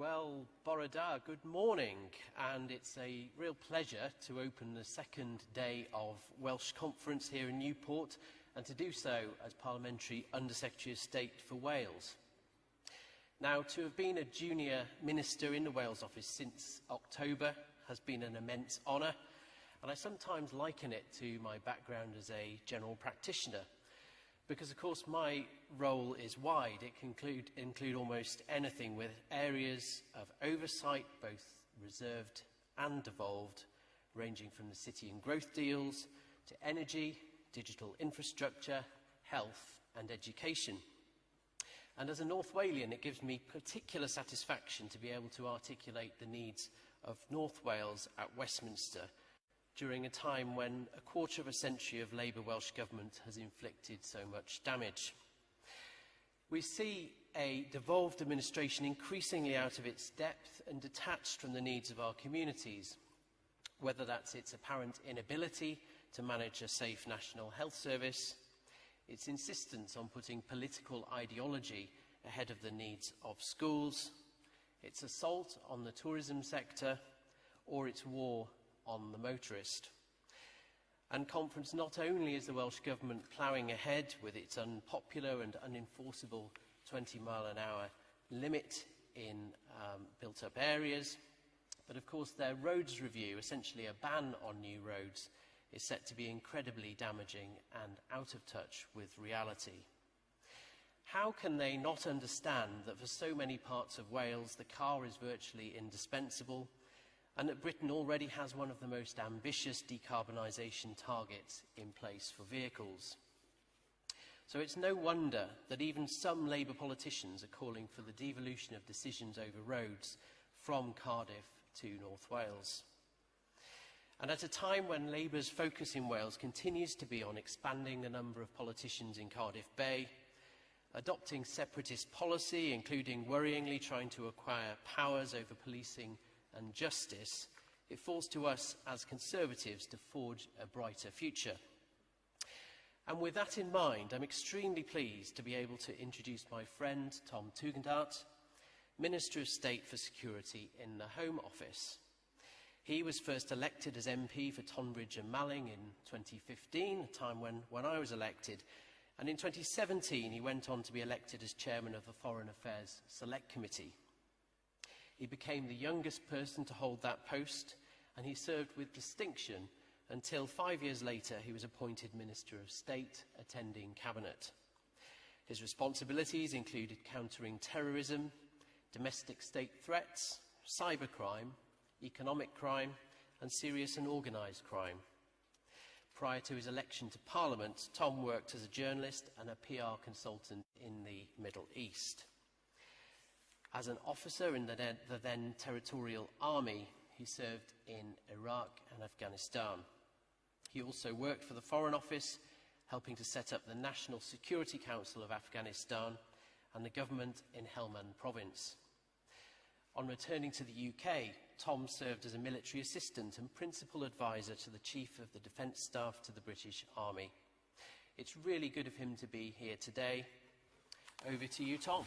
Well, Bore da, good morning, and it's a real pleasure to open the second day of Welsh Conference here in Newport, and to do so as Parliamentary Under-Secretary of State for Wales. Now, to have been a junior minister in the Wales office since October has been an immense honour, and I sometimes liken it to my background as a general practitioner, because of course my role is wide. It can include almost anything, with areas of oversight, both reserved and devolved, ranging from the city and growth deals to energy, digital infrastructure, health and education. And as a North Walian, it gives me particular satisfaction to be able to articulate the needs of North Wales at Westminster during a time when a quarter of a century of Labour Welsh Government has inflicted so much damage. We see a devolved administration increasingly out of its depth and detached from the needs of our communities, whether that's its apparent inability to manage a safe national health service, its insistence on putting political ideology ahead of the needs of schools, its assault on the tourism sector, or its war on the motorist. And Conference, not only is the Welsh Government ploughing ahead with its unpopular and unenforceable 20-mile-an-hour limit in built-up areas, but of course their roads review, essentially a ban on new roads, is set to be incredibly damaging and out of touch with reality. How can they not understand that for so many parts of Wales the car is virtually indispensable, and that Britain already has one of the most ambitious decarbonisation targets in place for vehicles? So it's no wonder that even some Labour politicians are calling for the devolution of decisions over roads from Cardiff to North Wales. And at a time when Labour's focus in Wales continues to be on expanding the number of politicians in Cardiff Bay, adopting separatist policy, including worryingly trying to acquire powers over policing and justice, it falls to us as Conservatives to forge a brighter future. And with that in mind, I'm extremely pleased to be able to introduce my friend Tom Tugendhat, Minister of State for Security in the Home Office. He was first elected as MP for Tonbridge and Malling in 2015, a time when I was elected, and in 2017 he went on to be elected as Chairman of the Foreign Affairs Select Committee. He became the youngest person to hold that post, and he served with distinction until 5 years later he was appointed Minister of State, attending Cabinet. His responsibilities included countering terrorism, domestic state threats, cybercrime, economic crime, and serious and organised crime. Prior to his election to Parliament, Tom worked as a journalist and a PR consultant in the Middle East. As an officer in the then Territorial Army, he served in Iraq and Afghanistan. He also worked for the Foreign Office, helping to set up the National Security Council of Afghanistan and the government in Helmand Province. On returning to the UK, Tom served as a military assistant and principal advisor to the Chief of the Defence Staff to the British Army. It's really good of him to be here today. Over to you, Tom.